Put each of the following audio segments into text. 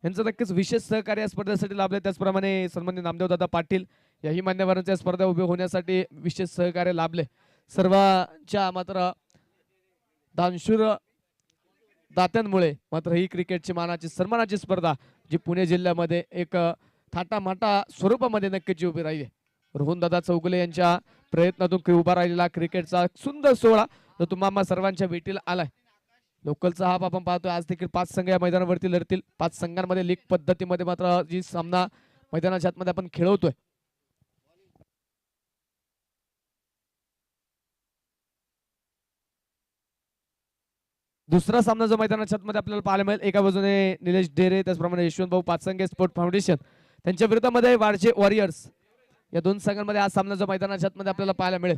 यांचं नक्कीच विशेष सहकार्य या स्पर्धेसाठी लाभले. त्याचप्रमाणे सन्माननीय नामदेवदादा पाटील याही मान्यवरांच्या स्पर्धा उभे होण्यासाठी विशेष सहकार्य लाभले. सर्वांच्या मात्र दानशूर दात्यांमुळे मात्र ही क्रिकेटची मानाची सन्मानाची स्पर्धा जी पुणे जिल्ह्यामध्ये एक थाटामाटा स्वरूपामध्ये नक्कीच उभी राहिली. रोहनदादा चौगुले यांच्या प्रयत्नातून उभा राहिलेला क्रिकेटचा सुंदर सोहळा जो तुम्हा सर्वांच्या भेटीला आलाय. लोकलचा हा आपण पाहतोय. आज देखील 5 संघ या मैदानावरती लढतील. 5 संघांमध्ये लीग पद्धतीमध्ये मात्र जी सामना मैदानाच्या आतमध्ये आपण खेळवतोय. दुसरा सामना जो मैदानाच्या आतमध्ये आपल्याला पाहायला मिळेल, एका बाजूने निलेश डेरे त्याचप्रमाणे यशवंत भाऊ पाचसंगे स्पोर्ट फाउंडेशन त्यांच्या विरोधामध्ये वारजे वॉरियर्स या दोन संघांमध्ये हा सामना जो मैदानाच्या आतमध्ये आपल्याला पाहायला मिळेल.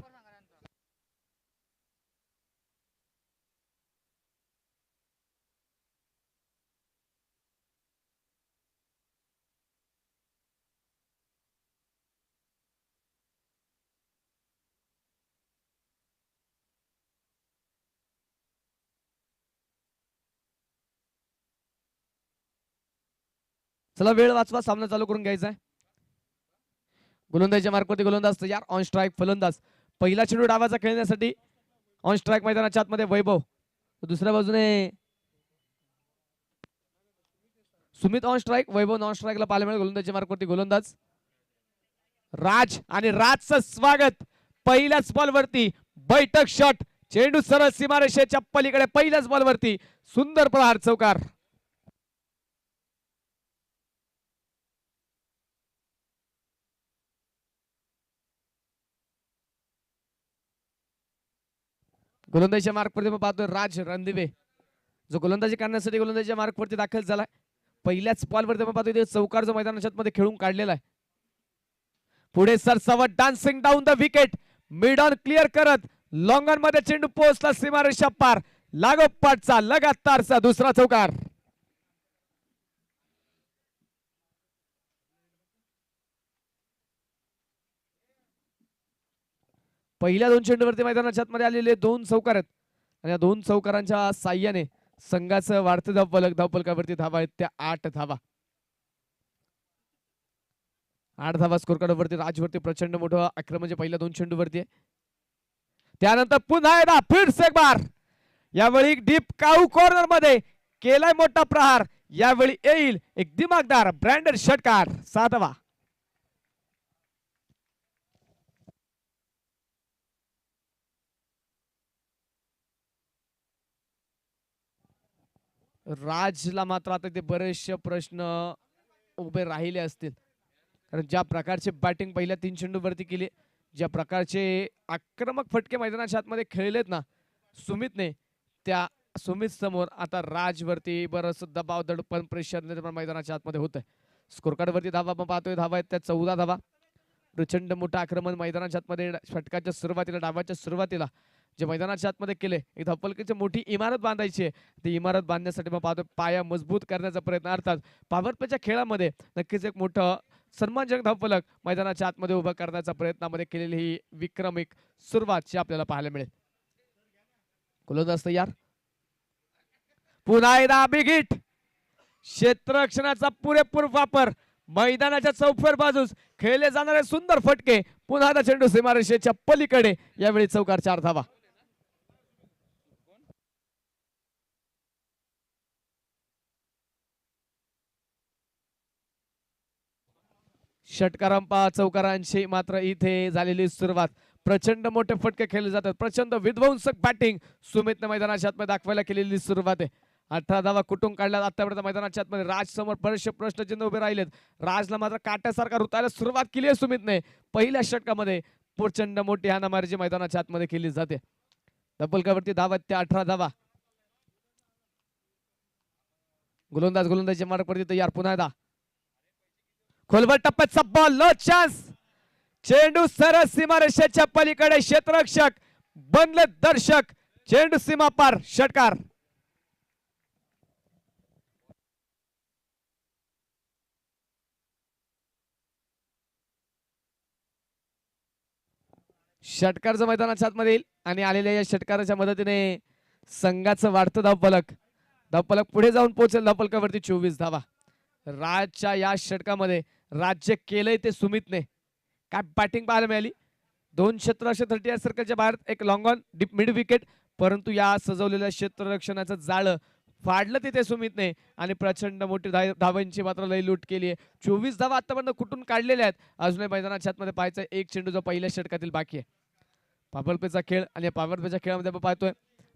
चला वेळ वाचवा, सामना चालू करून घ्यायचा आहे. गोलंदाजीच्या मार्कवरती गोलंदाज तयार. ऑन स्ट्राईक फलंदाज. पहिला चेंडू डावाचा खेळण्यासाठी ऑन स्ट्राईक मैदानाच्या आतमध्ये वैभव. दुसऱ्या बाजूने Sumit on strike, Vaibhav non स्ट्राईकला पाहायला मिळेल. गोलंदाजीच्या मार्कवरती गोलंदाज राज आणि राजचं स्वागत. पहिल्याच बॉलवरती बैठक शॉट. चेंडू सरळ सीमारेषेच्या पलीकडे. पहिल्याच बॉलवरती सुंदर प्रहार चौकार. गोलंदाजीच्या मार्कवरती आपण पाहतोय राज रणदिवे जो गोलंदाजी करण्यासाठी गोलंदाजीच्या मार्कवरती दाखल झालाय. पहिल्याच बॉलवरती आपण पाहतोय चौकार जो मैदानाच्या मध्ये खेळून काढलेला आहे. पुढे सरसावट dancing down the wicket. Mid on clear करत लॉंग ऑन मध्ये चेंडू पोहोचला सीमारेषा पार. लागोपाठचा लगातारचा दुसरा चौकार. पहिल्या 2 चेंडूवरती मैदानाच्या आतमध्ये आलेले 2 चौकार आहेत आणि या 2 चौकारांच्या साह्याने संघाचं वाढते धावफलकावरती धावा आहेत त्या 8 धावा. 8 धावा स्कोर कार्डवरती राजवरती प्रचंड मोठं आक्रमण म्हणजे पहिल्या 2 चेंडूवरती आहे. त्यानंतर पुन्हा एकदा फिर एक बार. यावेळी डीप काऊ कॉर्नर मध्ये केलाय मोठा प्रहार. यावेळी येईल एक दिमागदार ब्रँडेड षटकार. 7 धावा. राजला मात्र आता ते बरेचसे प्रश्न उभे राहिले असतील कारण ज्या प्रकारचे बॅटिंग पहिल्या 3 चेंडूवरती केली, ज्या प्रकारचे आक्रमक फटके मैदानाच्या आतमध्ये खेळलेत ना सुमितने, त्या सुमित समोर आता राजवरती बरंच दबाव दडपण प्रेशर निर्माण मैदानाच्या आतमध्ये होत आहे. स्कोर कार्डवरती धावा आपण पाहतोय. धावा आहेत त्या 14 धावा. प्रचंड मोठं आक्रमण मैदानाच्या आतमध्ये षटकाच्या सुरुवातीला डावाच्या सुरुवातीला जे मैदानाच्या आतमध्ये केले. एक धावफलकाची मोठी इमारत बांधायची आहे. ती इमारत बांधण्यासाठी मग पाहतो पाया मजबूत करण्याचा प्रयत्न. अर्थात पॉवर प्लेच्या खेळामध्ये नक्कीच एक मोठं सन्मानजनक धावफलक मैदानाच्या आतमध्ये उभा करण्याचा प्रयत्नामध्ये केलेली ही विक्रमिक सुरुवात आपल्याला पाहायला मिळेल. गोलंदाज तयार. पुन्हा एकदा बिग हिट. क्षेत्ररक्षणाचा पुरेपूर वापर. मैदानाच्या चौफेर बाजूस खेळले जाणारे सुंदर फटके. पुन्हा एकदा चेंडू सीमारेषेच्या पलीकडे. यावेळी चौकार. 4 धावा. षटकारांपा चौकारांची मात्र इथे झालेली सुरुवात. प्रचंड मोठे फटके खेळले जातात. प्रचंड विध्वंसक बॅटिंग सुमितने मैदानाच्या आतमध्ये दाखवायला केलेली सुरुवात आहे. 18 धावा कुठून काढल्यात आतापर्यंत मैदानाच्या आतमध्ये. राज समोर बरेचसे प्रश्नचिन्ह उभे राहिलेत. राजला मात्र काट्यासारखा रुतायला सुरुवात केली आहे सुमितने. पहिल्या षटकामध्ये प्रचंड मोठी हाणामारीची मैदानाच्या आतमध्ये केली जाते. धबलकावरती धावा त्या 18 धावा. गोलंदाजीच्या मार्कवरती तयार. पुन्हा एकदा खोलवर टप्प्याचा बॉल. No chance. चेंडू सरळ सीमारेषेच्या पलीकडे. क्षेत्ररक्षक बनले दर्शक. चेंडू सीमा पार. षटकार. षटकारचं मैदानाच्या आतमध्ये येईल आणि आलेल्या या षटकाराच्या मदतीने संघाचं वाढतं धावफलक पुढे जाऊन पोहोचेल. धावफलकावरती 24 धावा. राजच्या या षटकामध्ये राज्य केलंय ते सुमितने. काय बॅटिंग पाहायला मिळाली. 2 क्षेत्ररक्षक 30 सर्कलच्या बाहेर एक long on deep mid wicket, परंतु या सजवलेल्या क्षेत्ररक्षणाचं जाळं फाडलं तिथे सुमितने आणि प्रचंड मोठी धावांची मात्र लई लूट केली आहे. 24 धावा आतापर्यंत कुठून काढलेल्या आहेत. अजूनही मैदानाच्या आतमध्ये पाहायचं एक चेंडू जो पहिल्या षटकातील बाकी आहे. पॉवर प्लेचा खेळ आणि पॉवर प्लेच्या खेळामध्ये आपण पाहतोय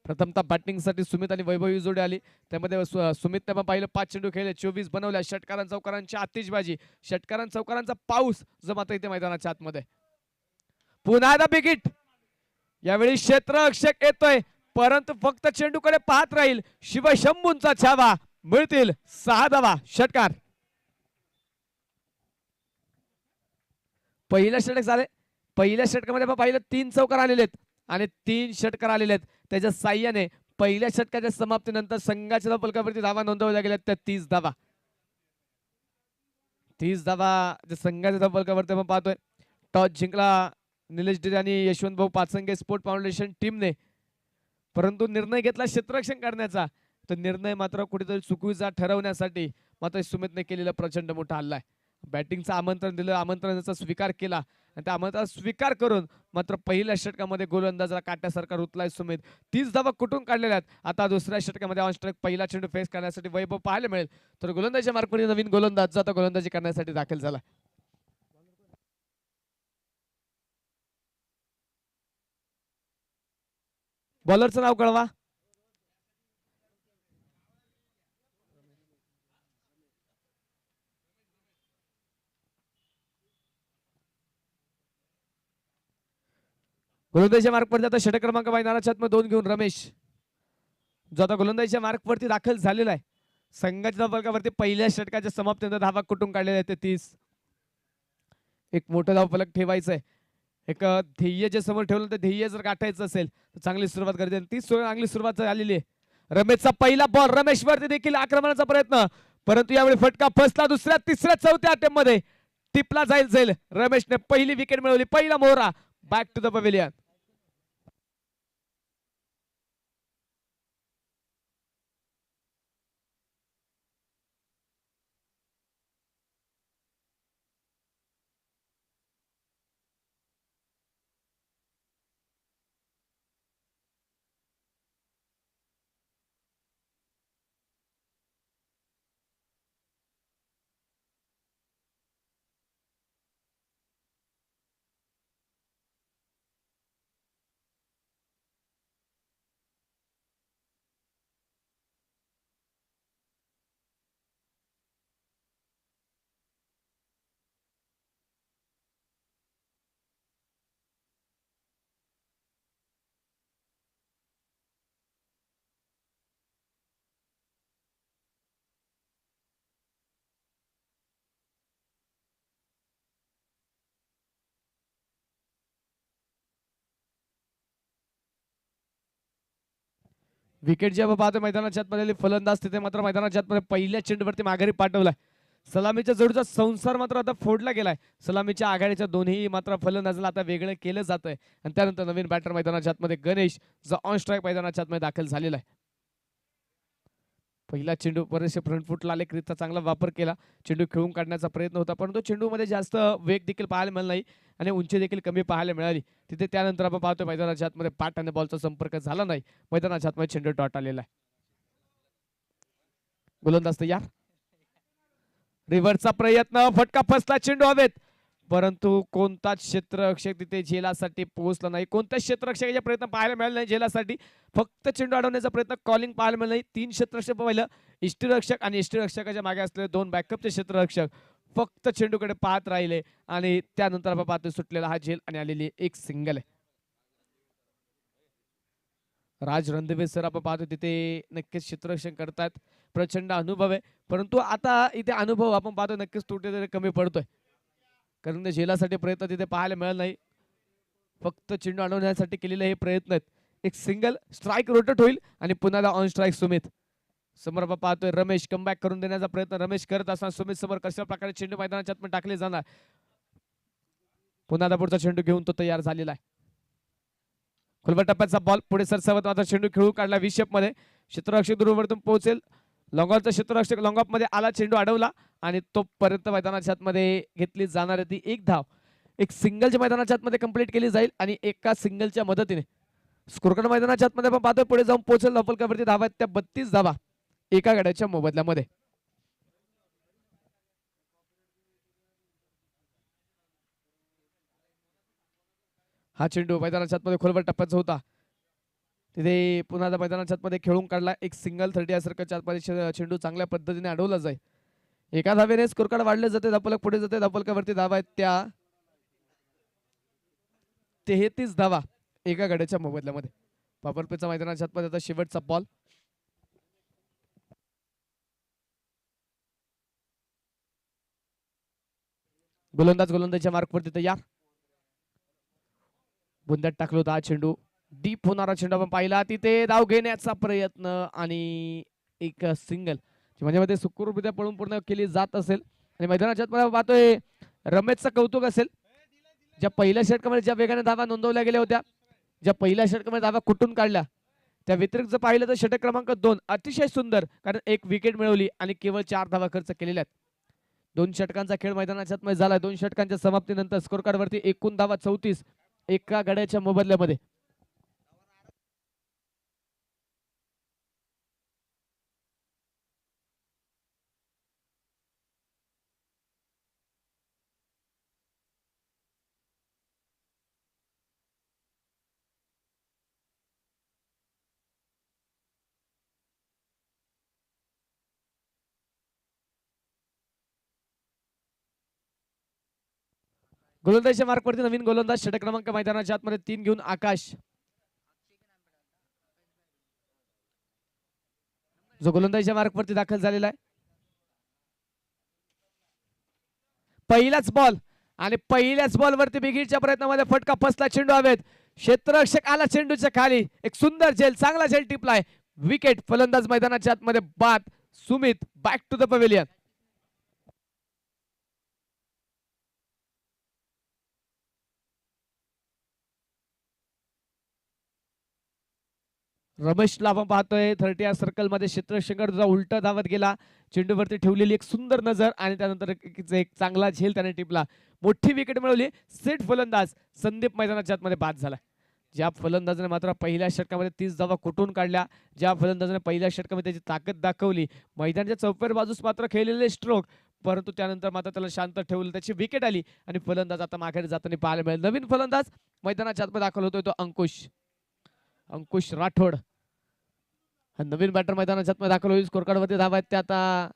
प्रथमतः बॅटिंगसाठी सुमित आणि वैभव ही जोडी आली. त्यामध्ये सुमितने पण पाहिलं 5 चेंडू खेळले, 24 बनवल्या. षटकारां चौकारांची आतिषबाजी, षटकारां चौकारांचा पाऊस जो मात्र इथे मैदानाच्या आतमध्ये. पुन्हा एकदा बिगिट. यावेळी क्षेत्ररक्षक येतोय, परंतु फक्त चेंडूकडे पाहत राहील. शिवशंभूंचा छावा, मिळतील 6 धावा. षटकार पहिल्या षटक झाले. पहिल्या षटकामध्ये आपण पाहिलं 3 चौकार आलेले आहेत आणि 3 षटकार आलेले आहेत. त्याच्या साह्याने पहिल्या षटकाच्या समाप्तीनंतर संघाच्या फलकावरती धावा नोंदवल्या गेल्या त्या 30 धावा. 30 धावा संघाच्या फलकावरती आपण पाहतोय. टॉस जिंकला निलेश डिरे आणि यशवंत भाऊ पाचंगे स्पोर्ट फाउंडेशन टीमने, परंतु निर्णय घेतला क्षेत्ररक्षण करण्याचा. तो निर्णय मात्र कुठेतरी चुकीचा ठरवण्यासाठी मात्र सुमितने केलेला प्रचंड मोठा हल्ला आहे. बॅटिंगचं आमंत्रण दिलं, आमंत्रणाचा स्वीकार केला आणि त्या आमंत्रणाचा स्वीकार करून मात्र पहिल्या षटकामध्ये गोलंदाजाला काट्यासारखा रुतलाय सुमित. 30 धावा कुठून काढलेल्या आहेत. आता दुसऱ्या षटकामध्ये ऑन स्ट्राईक पहिला चेंडू फेस करण्यासाठी वैभव पाहायला मिळेल. तर गोलंदाजीच्या मार्कमध्ये नवीन गोलंदाज आता गोलंदाजी करण्यासाठी दाखल झाला. बॉलरचं नाव कळवा. गोलंदाजीच्या मार्कवरती आता षटक क्रमांक मैदानाच्या आतमध्ये 2 घेऊन रमेश, जो आता गोलंदाजीच्या मार्कवरती दाखल झालेला आहे. संघाच्या फलकावरती पहिल्या षटकाच्या समाप्तीनंतर धावा कुठून काढलेल्या आहेत ते 30. एक मोठं धावफलक ठेवायचं आहे. एक ध्येय जे समोर ठेवलं ते ध्येय जर गाठायचं असेल तर चांगली सुरुवात करते. ती चांगली सुरुवात झालेली आहे. रमेशचा पहिला बॉल, रमेश वरती देखील आक्रमणाचा प्रयत्न, परंतु यावेळी फटका फसला. दुसऱ्या तिसऱ्या चौथ्या अटेम्प्ट मध्ये टिपला जाईल. रमेशने पहिली विकेट मिळवली, पहिला मोहरा. Back to the pavilion. Wicket जेव्हा पाहतो मैदानाच्या आतमध्ये फलंदाज तिथे मात्र मैदानाच्या आतमध्ये पहिल्या चेंडूवरती माघारी पाठवलाय. सलामीच्या जोडीचा संसार मात्र आता फोडला गेलाय. सलामीच्या आघाडीच्या दोन्ही मात्र फलंदाजाला आता वेगळं केलं जातंय आणि त्यानंतर नवीन बॅटर मैदानाच्या आतमध्ये गणेश जो ऑन स्ट्राईक मैदानाच्या आतमध्ये दाखल झालेला आहे. पहिला चेंडू बरेचसे फ्रंट फुटला आले, क्रीजचा चांगला वापर केला. चेंडू खेळून काढण्याचा प्रयत्न होता, परंतु चेंडूमध्ये जास्त वेग देखील पाहायला मिळाला नाही आणि उंची देखील कमी पाहायला मिळाली. तिथे त्यानंतर आपण पाहतो मैदानाच्या आतमध्ये पाठ आणि बॉलचा संपर्क झाला नाही. मैदानाच्या आतमध्ये चेंडू डॉट आलेला आहे. गोलंदाज तयार. रिव्हर्सचा प्रयत्न, फटका फसला, चेंडू हवेत, परंतु कोणताच क्षेत्ररक्षक तिथे झेलासाठी पोहोचला नाही. कोणत्याच क्षेत्ररक्षकाचे प्रयत्न पाहायला मिळाले नाही झेलासाठी. फक्त चेंडू अडवण्याचा प्रयत्न, कॉलिंग पाहायला मिळालं नाही. 3 क्षेत्ररक्षक पाहिलं, इष्टरक्षक आणि इष्टरक्षकाच्या मागे असलेले 2 बॅकअपचे क्षेत्ररक्षक फक्त चेंडूकडे पाहत राहिले आणि त्यानंतर आपण पाहतो सुटलेला हा झेल आणि आलेली एक सिंगल आहे. राज रणदिवे सर आपण पाहतो तिथे नक्कीच क्षेत्ररक्षण करतात. प्रचंड अनुभव आहे, परंतु आता इथे अनुभव आपण पाहतो नक्कीच कुठेतरी कमी पडतोय, कारण ते झेलासाठी प्रयत्न तिथे पाहायला मिळाला नाही. फक्त चेंडू अडवण्यासाठी केलेले हे प्रयत्न आहेत. एक सिंगल स्ट्राईक रोटेट होईल आणि पुन्हा ऑन स्ट्राईक सुमित. समोर आपण पाहतोय रमेश कमबॅक करून देण्याचा प्रयत्न रमेश करत असताना सुमित समोर कशा प्रकारे चेंडू मैदानाच्या आतमध्ये टाकले जाणार. पुन्हा पुढचा चेंडू घेऊन तो तयार झालेला आहे. खुलबा टप्प्याचा बॉल पुढे सरसावत मात्र चेंडू खेळून काढला. विशेप मध्ये क्षेत्ररक्षक दूरवरतून पोहोचेल. लॉंगॉफचा क्षेत्ररक्षक लॉंगॉफ मध्ये आला, चेंडू अडवला आणि तोपर्यंत मैदानाच्या आतमध्ये घेतली जाणार ती एक धाव एक सिंगलच्या मैदानाच्या आतमध्ये कंप्लीट केली जाईल आणि एका सिंगलच्या मदतीने स्कोरकार्ड मैदानाच्या आतमध्ये आपण पाहतोय पुढे जाऊन पोहोचेल धावफलकावरती धावा त्या 32 धावा एका गड्याच्या मोबदल्यामध्ये. हा चेंडू मैदानाच्या आतमध्ये खोलवर टप्प्याचा होता तिथे पुन्हा मैदानाच्या आतमध्ये खेळून काढला एक सिंगल 30 या सर्कलच्या आतमध्ये चेंडू चांगल्या पद्धतीने अडवला जाईल. एका धावेने स्कोरकार्ड वाढले जाते धावफलक पुढे जाते धावफलकावरती धावा आहेत त्या 33 धावा एका गड्याच्या मोबदल्यामध्ये. पापरपेचा मैदानाच्या आतमध्ये आता शेवटचा बॉल गोलंदाजच्या मार्कवरती तयार बुंद्यात टाकलो होता हा चेंडू डीप होणारा चेंडू आपण पाहिला तिथे धाव घेण्याचा प्रयत्न आणि एक सिंगल म्हणजे सुखरूपरित्या पळून पूर्ण केली जात असेल आणि मैदानाच्या आतमध्ये पाहतोय रमेशचं कौतुक असेल ज्या पहिल्या षटकामध्ये ज्या वेगाने धावा नोंदवल्या गेल्या होत्या ज्या पहिल्या षटकामध्ये धावा कुठून काढल्या त्या व्यतिरिक्त जर पाहिलं तर षटक क्रमांक 2 अतिशय सुंदर कारण एक विकेट मिळवली आणि केवळ 4 धावा खर्च केलेल्या आहेत. 2 षटकांचा खेळ मैदानाच्या आतमध्ये झाला 2 षटकांच्या समाप्तीनंतर स्कोर कार्ड वरती एकूण धावा 34 एका गड्याच्या मोबदल्यामध्ये. गोलंदाजीच्या मार्कवरती नवीन गोलंदाज षटक क्रमांक मैदानाच्या आतमध्ये 3 घेऊन आकाश जो गोलंदाजीच्या मार्कवरती दाखल झालेला आहे. पहिलाच बॉल आणि पहिल्याच बॉलवरती बिगीच्या प्रयत्नामध्ये फटका फसला चेंडू हवेत क्षेत्ररक्षक आला चेंडूच्या खाली एक सुंदर झेल चांगला झेल टिपलाय विकेट फलंदाज मैदानाच्या आतमध्ये बाद Sumit back to the pavilion. रमेशला आपण पाहतोय 30 या सर्कल मध्ये क्षेत्ररक्षक उलटा धावत गेला चेंडूवरती ठेवलेली एक सुंदर नजर आणि त्यानंतर एक चांगला झेल त्याने टिपला मोठी विकेट मिळवली. सेट फलंदाज संदीप मैदानाच्या आतमध्ये बाद झाला. ज्या फलंदाजाने मात्र पहिल्या षटकामध्ये 30 धावा कुठून काढल्या ज्या फलंदाजाने पहिल्या षटकामध्ये त्याची ताकद दाखवली मैदानाच्या चौफेर बाजूस मात्र खेळलेले स्ट्रोक परंतु त्यानंतर मात्र त्याला शांत ठेवलं त्याची विकेट आली आणि फलंदाज आता माघारी जाताना पाहायला मिळेल. नवीन फलंदाज मैदानाच्या आतमध्ये दाखल होतोय तो अंकुश राठोड नवीन बॅटर मैदानाच्या आतमध्ये दाखल होईल. स्कोर कार्ड वरती धावा आहेत त्या आता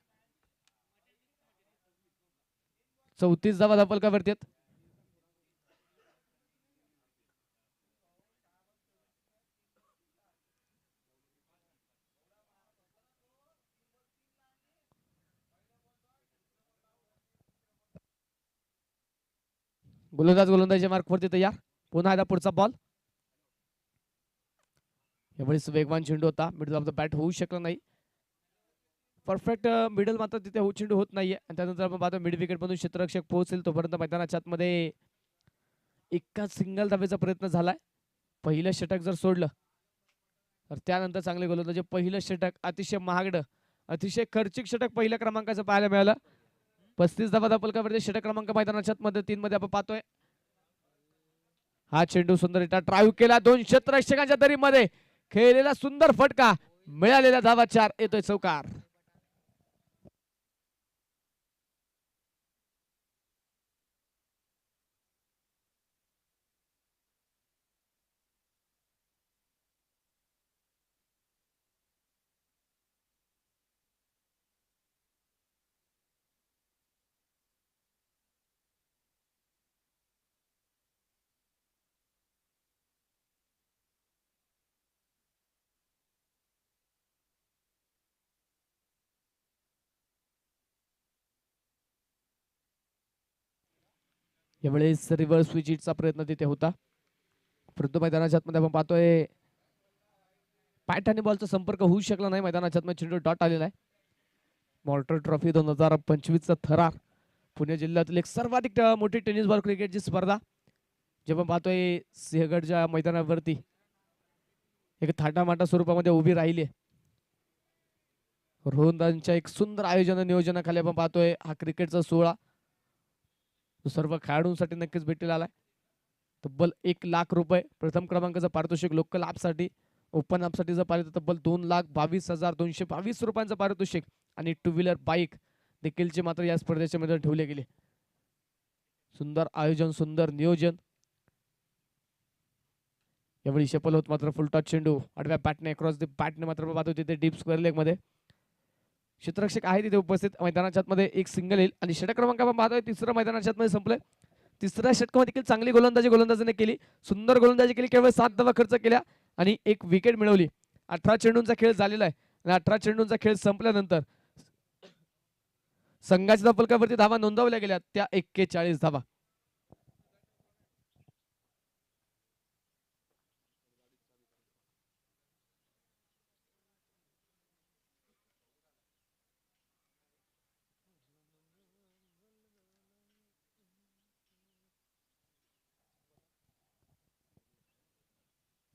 34 धावा धावफलकावरती आहेत. गोलंदाजीच्या मार्कवरती तयार पुन्हा एकदा पुढचा बॉल यावेळेस वेगवान चेंडू होता मिडल ऑफ द बॅट होऊ शकला नाही परफेक्ट मिडल मात्र तिथे चेंडू होत नाहीये आणि त्यानंतर आपण पाहतो मिड विकेट मधून क्षेत्ररक्षक पोहोचेल तोपर्यंत मैदानाच्या आतमध्ये एका सिंगल धावेचा प्रयत्न झालाय. पहिलं षटक जर सोडलं तर त्यानंतर चांगले गोलंदाजी पहिलं षटक अतिशय महागडं अतिशय खर्चिक षटक पहिल्या क्रमांकाचं पाहायला मिळालं. 35 धावा धावफलकावरती षटक क्रमांक मैदानाच्या आतमध्ये 3 मध्ये आपण पाहतोय. हा चेंडू सुंदर ड्राईव्ह केला 2 क्षेत्ररक्षकांच्या दरीमध्ये खेळलेला सुंदर फटका मिळालेल्या धावा 4 येतोय चौकार. यावेळेस रिव्हर्स स्विचचा प्रयत्न तिथे होता परंतु मैदानाच्या आतमध्ये आपण पाहतोय पॅट आणि बॉलचा संपर्क होऊ शकला नाही. मैदानाच्या आतमध्ये चेंडू डॉट आलेला आहे. मॉर्टर ट्रॉफी 2025 चा थरार पुणे जिल्ह्यातील एक सर्वाधिक मोठी टेनिस बॉल क्रिकेटची स्पर्धा जेव्हा पाहतोय सिंहगडच्या मैदानावरती एक थाटामाटा स्वरूपामध्ये उभी राहिली रोहनदांच्या एक सुंदर आयोजन नियोजनाखाली आपण पाहतोय हा क्रिकेटचा सोहळा तो सर्व खेळाडूंसाठी नक्कीच भेटील आलाय. तब्बल 1,00,000 रुपये प्रथम क्रमांकाचं पारितोषिक लोकल ॲपसाठी, ओपन ॲपसाठी जर पाहिलं तर तब्बल 2,22,222 रुपयांचं पारितोषिक आणि टू व्हीलर बाईक देखीलचे मात्र या स्पर्धेच्या मध्ये ठेवले गेले. सुंदर आयोजन, सुंदर नियोजन. यावेळी शपल होत मात्र फुलटॉस चेंडू आडव्या बॅटने क्रॉस द बॅटने मात्र पाहतो तिथे डीप स्क्वेअर लेग मध्ये क्षेत्ररक्षक आहे तिथे उपस्थित. मैदानाच्या मध्ये एक सिंगल येईल आणि षटक क्रमांक आपण पाहतोय तिसरं मैदानाच्या मध्ये संपलंय. तिसऱ्या षटकामध्ये देखील चांगली गोलंदाजीने केली, सुंदर गोलंदाजी केली, केवळ 7 धावा खर्च केल्या आणि एक विकेट मिळवली. 18 चेंडूंचा खेळ झालेला आहे आणि 18 चेंडूंचा खेळ संपल्यानंतर संघाच्या फलकावरती धावा नोंदवल्या गेल्या त्या 41 धावा.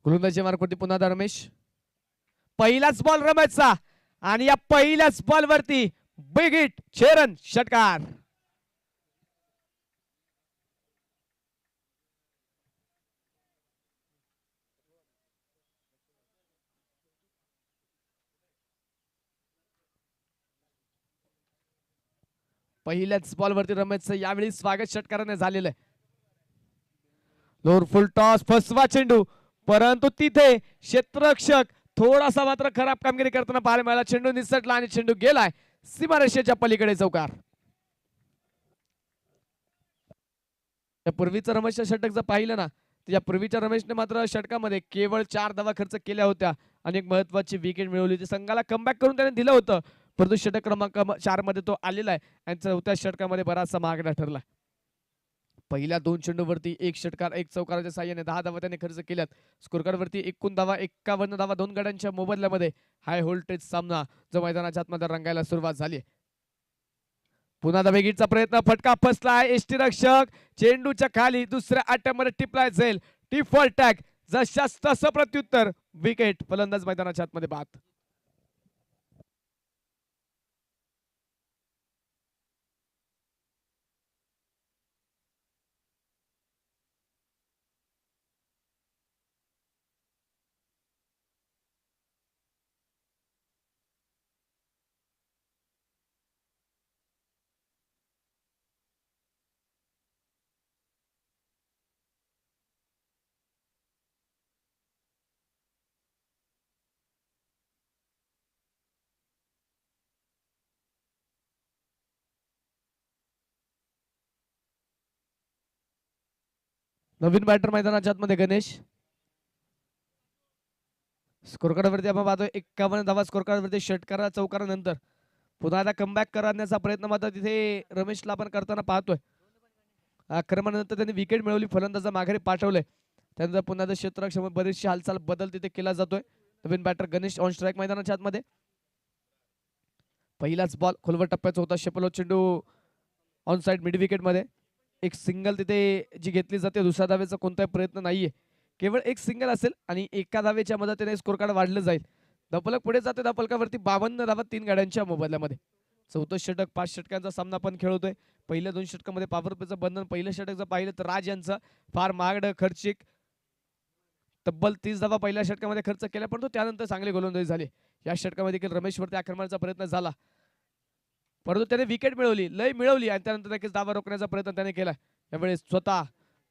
गोलंदाजी मार्कवरती पुन्हा रमेश. पहिलाच बॉल रमेशचा आणि या पहिल्याच बॉल वरती बिग हिट, 6 रन, षटकार. पहिल्याच बॉल वरती रमेशचं यावेळी स्वागत षटकाराने झालेलं आहे. लोअर फुल टॉस, फसवा चेंडू, परंतु तिथे क्षेत्ररक्षक थोडासा मात्र खराब कामगिरी करताना पाहायला मिळाला. चेंडू निसटला आणि चेंडू गेलाय सीमारेषेच्या पलीकडे चौकार. पूर्वीचं रमेशच्या षटक जर पाहिलं ना तर या पूर्वीच्या रमेशने मात्र षटकामध्ये केवळ 4 धावा खर्च केल्या होत्या आणि एक महत्वाची विकेट मिळवली होती. संघाला कमबॅक करून त्याने दिलं होतं, परंतु षटक क्रमांक 4 मध्ये तो आलेला आहे आणि चौथ्या षटकामध्ये बराचसा मागणा ठरला. पहिल्या 2 चेंडूवरती 1 षटकार 1 चौकाराच्या साह्याने 10 धावा त्याने खर्च केल्यात. स्कोरकार्ड वरती 51 धावा 51 धावा 2 गड्यांच्या मोबदल्यामध्ये हाय व्होल्टेज सामना जो मैदानाच्या आतमध्ये रंगायला सुरुवात झाली. पुन्हा धावेगीरचा प्रयत्न, फटका फसलाय. यष्टीरक्षक चेंडूच्या खाली दुसऱ्या अटॅम्प मध्ये टिपलाय जाईल. टिफॉल्ट टॅग जशास तसं प्रत्युत्तर, विकेट. फलंदाज मैदानाच्या आतमध्ये बाद. नवीन बॅटर मैदानाच्या आतमध्ये गणेश. स्कोरकार्डवरती आपण पाहतोय 51 धावा स्कोरकार्डवरती षटकारा चौकारानंतर पुन्हा एकदा कमबॅक करण्याचा प्रयत्न मात्र तिथे रमेशला आपण करताना पाहतोय. आक्रमणानंतर त्यांनी विकेट मिळवली, फलंदाजा माघारी पाठवले. त्यानंतर पुन्हा क्षेत्ररक्षक बरीचशी हालचाल बदल तिथे केला जातोय. नवीन बॅटर गणेश ऑन स्ट्राईक मैदानाच्या आतमध्ये. पहिलाच बॉल खोलवर टप्प्याचा होता. शेपलो चेंडू ऑन साइड मिड विकेट मध्ये. एक सिंगल तिथे जी घेतली जाते, दुसऱ्या धावेचा कोणताही प्रयत्न नाहीये, केवळ एक सिंगल असेल आणि एका धावेच्या मदतीने स्कोर कार्ड वाढलं जाईल. धपलक पुढे जाते, धपलकावरती 52 धावा 3 गाड्यांच्या मोबदल्यामध्ये. चौथं षटक 5 षटकांचा सामना पण खेळतोय. पहिल्या 2 षटकामध्ये पॉवर प्लेचं बंधन. पहिलं षटक जर पाहिलं तर राज यांचं फार महागडं खर्चिक तब्बल 30 धावा पहिल्या षटकामध्ये खर्च केला, परंतु त्यानंतर चांगले गोलंदाजी झाले. या षटकामध्ये देखील रमेशवरती आक्रमणाचा प्रयत्न झाला, परंतु त्याने विकेट मिळवली, लय मिळवली आणि त्यानंतर नक्कीच धावा रोखण्याचा प्रयत्न त्याने केला. यावेळेस स्वतः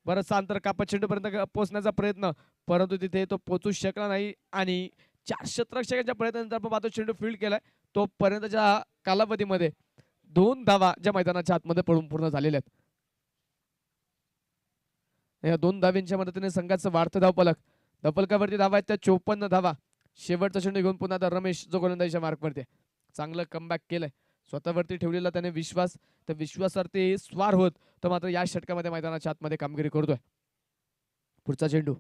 बरंचसं अंतर कापत चेंडूपर्यंत पोहोचण्याचा प्रयत्न, परंतु तिथे तो पोहोचू शकला नाही आणि 4 क्षेत्ररक्षकांच्या प्रयत्नानंतर आपण पाहतो चेंडू फील्ड केलाय. तोपर्यंतच्या कालावधीमध्ये 2 धावा ज्या मैदानाच्या आतमध्ये पडून पूर्ण झालेल्या आहेत. या 2 धावांच्या मदतीने संघाचं वाढतं धावफलक. धावफलकावरती धावा आहेत त्या 54 धावा. शेवटचा चेंडू घेऊन पुन्हा आता रमेश जो गोलंदाजीच्या मार्कवरती चांगलं कमबॅक केलंय. स्वतःवरती ठेवलेला त्याने विश्वास, त्या विश्वासावरती स्वार होत तो मात्र या षटकामध्ये मैदानाच्या आतमध्ये कामगिरी करतोय. पुढचा चेंडू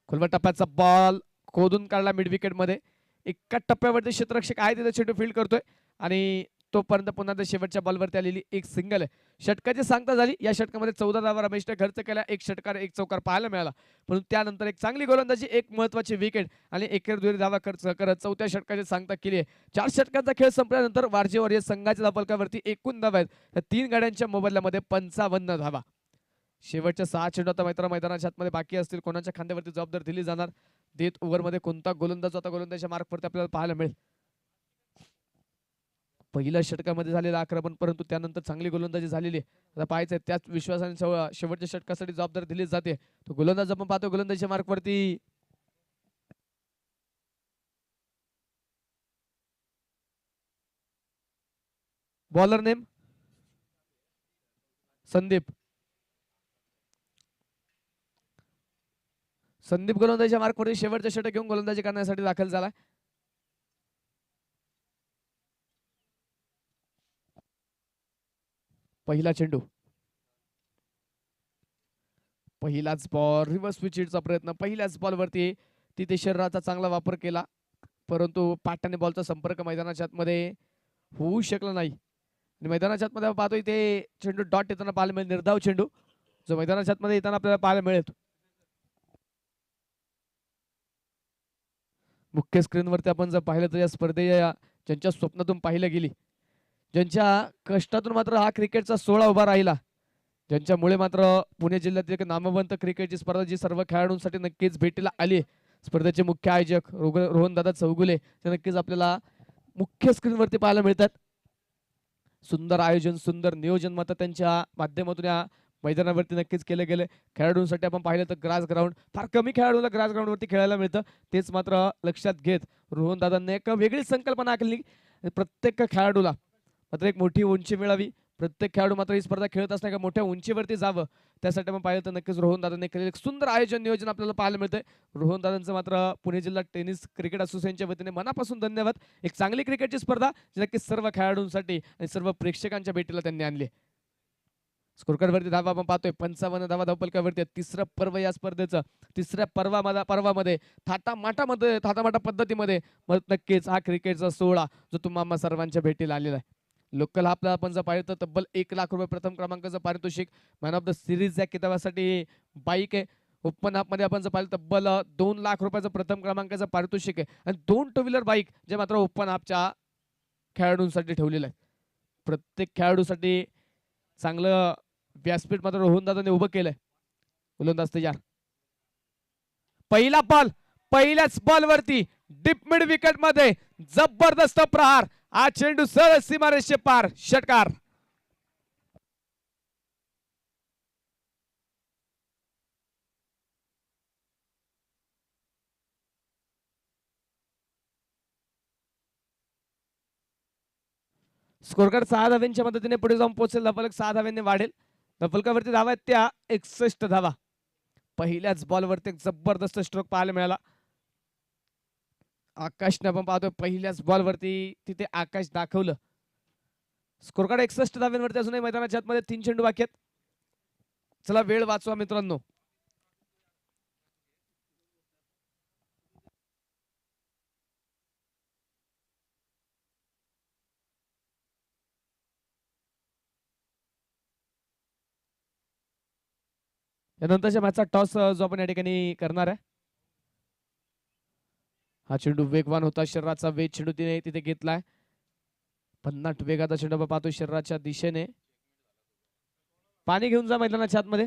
खोलवर टप्प्याचा बॉल खोदून काढला मिड विकेट मध्ये. एका टप्प्यावरती क्षेत्ररक्षक आहे तिथे चेंडू फील्ड करतोय आणि तोपर्यंत पुन्हा त्या शेवटच्या बॉलवरती आलेली एक सिंगल आहे. षटकाची सांगता झाली. या षटकामध्ये 14 धावा रमेशने खर्च केल्या. एक षटकार एक चौकार पाहायला मिळाला. परंतु त्यानंतर एक चांगली गोलंदाजी, एक महत्वाची विकेट आणि एकेर दुहेरी धावा खर्च करत चौथ्या षटकाची सांगता केली आहे. 4 षटकांचा खेळ संपल्यानंतर वारजे वॉरियर्स संघाच्या धावफलकावरती एकूण धावा आहेत त्या 3 गाड्यांच्या मोबदल्यामध्ये 55 धावा. शेवटच्या 6 चेंडू आता मैदानाच्या आतमध्ये बाकी असतील. कोणाच्या खांद्यावरती जबाबदारी दिली जाणार, देत ओव्हरमध्ये कोणता गोलंदाज आता गोलंदाजच्या मार्कवरती आपल्याला पाहायला मिळेल. पहिल्या षटकामध्ये झालेलं आक्रमण, परंतु त्यानंतर चांगली गोलंदाजी झालेली आहे. आता पाहायचंय त्याच विश्वासाने शेवटच्या षटकासाठी जबाबदारी दिली जाते. तो गोलंदाज आपण पाहतो गोलंदाजीच्या मार्कवरती बॉलर नेम संदीप. संदीप गोलंदाजीच्या मार्कवरती शेवटच्या षटक घेऊन गोलंदाजी करण्यासाठी दाखल झाला. पहिला चेंडू, पहिलाच बॉल, रिव्हर्स स्विचचा प्रयत्न. पहिल्याच बॉलवरती तिथे शरीराचा चांगला वापर केला, परंतु पाट्याने बॉलचा संपर्क मैदानाच्या आतमध्ये होऊ शकला नाही. आणि मैदानाच्या आतमध्ये पाहतोय ते चेंडू डॉट येताना पाहायला मिळेल, निर्धाव चेंडू जो मैदानाच्या आतमध्ये येताना आपल्याला पाहायला मिळेल. मुख्य स्क्रीनवरती आपण जर पाहिलं तर या स्पर्धेच्या ज्यांच्या स्वप्नातून पाहिलं गेली, ज्यांच्या कष्टातून मात्र हा क्रिकेटचा सोहळा उभा राहिला, ज्यांच्यामुळे मात्र पुणे जिल्ह्यातील एक नामवंत क्रिकेटची स्पर्धा जी सर्व खेळाडूंसाठी नक्कीच भेटीला आली, स्पर्धेचे मुख्य आयोजक रोहनदादा चौगुले ते नक्कीच आपल्याला मुख्य स्क्रीनवरती पाहायला मिळतात. सुंदर आयोजन, सुंदर नियोजन मात्र त्यांच्या माध्यमातून या मैदानावरती नक्कीच केले गेले. खेळाडूंसाठी आपण पाहिलं तर ग्रास ग्राउंड, फार कमी खेळाडूला ग्रास ग्राउंडवरती खेळायला मिळतं. तेच मात्र लक्षात घेत रोहनदादांनी एक वेगळी संकल्पना आखली. प्रत्येक खेळाडूला मात्र एक मोठी उंची मिळावी, प्रत्येक खेळाडू मात्र ही स्पर्धा खेळत असताना मोठ्या उंचीवरती जावं, त्यासाठी आपण पाहिलं तर नक्कीच रोहनदादांनी केलेलं एक सुंदर आयोजन नियोजन आपल्याला पाहायला मिळतंय. रोहनदादांचं मात्र पुणे जिल्हा टेनिस क्रिकेट असोसिएशनच्या वतीने मनापासून धन्यवाद. एक चांगली क्रिकेटची स्पर्धा जी नक्कीच सर्व खेळाडूंसाठी आणि सर्व प्रेक्षकांच्या भेटीला त्यांनी आणली. स्कोरकार्डवरती धावा आपण पाहतोय 55 धावा धावफलकावरती. तिसरं पर्व या स्पर्धेचं, तिसऱ्या पर्वामध्ये थाटामाटा पद्धतीमध्ये नक्कीच हा क्रिकेटचा सोहळा जो तुम्हा सर्वांच्या भेटीला आलेला आहे. लोकल आपला आपण जर पाहिलं तर तब्बल 1,00,000 रुपये प्रथम क्रमांकाचं पारितोषिक, मॅन ऑफ द सिरीज या किताबासाठी बाईक आहे. ओपन मध्ये आपण जर पाहिलं तब्बल 2,00,000 रुपयाचं प्रथम क्रमांकाचं पारितोषिक आहे आणि 2 टू व्हीलर बाईक जे मात्र ओपन आपच्या खेळाडूंसाठी ठेवलेलं आहे. प्रत्येक खेळाडूसाठी चांगलं व्यासपीठ मात्र रोहनदादांनी उभं केलंय. गोलंदाज तयार, पहिला बॉल, पहिल्याच बॉलवरती डीप मिड विकेट मध्ये जबरदस्त प्रहार, हा चेंडू सरळ सीमारेषे पार, षटकार. स्कोरकार्ड 6 धाव्यांच्या मदतीने पुढे जाऊन पोहोचेल. धफलक 6 धाव्यांनी वाढेल. धफलकावरती धावा आहेत त्या 61 धावा. पहिल्याच बॉलवरती एक जबरदस्त स्ट्रोक पाहायला मिळाला. आकाशने आपण पाहतोय पहिल्याच बॉलवरती तिथे आकाश दाखवलं. स्कोरकार्ड 61 धाव्यांवरती अजूनही मैदानाच्या आतमध्ये 3 चेंडू बाकी आहेत. चला वेळ वाचवा मित्रांनो. यानंतरच्या मॅचचा टॉस जो आपण या ठिकाणी करणार आहे, हा चेंडू वेगवान होता, शरीराचा वेग चेंडू तिने तिथे घेतलाय. 50 वेगाचा चेंडू आपण पाहतो शरीराच्या दिशेने. पाणी घेऊन जा मैदानाच्या आतमध्ये.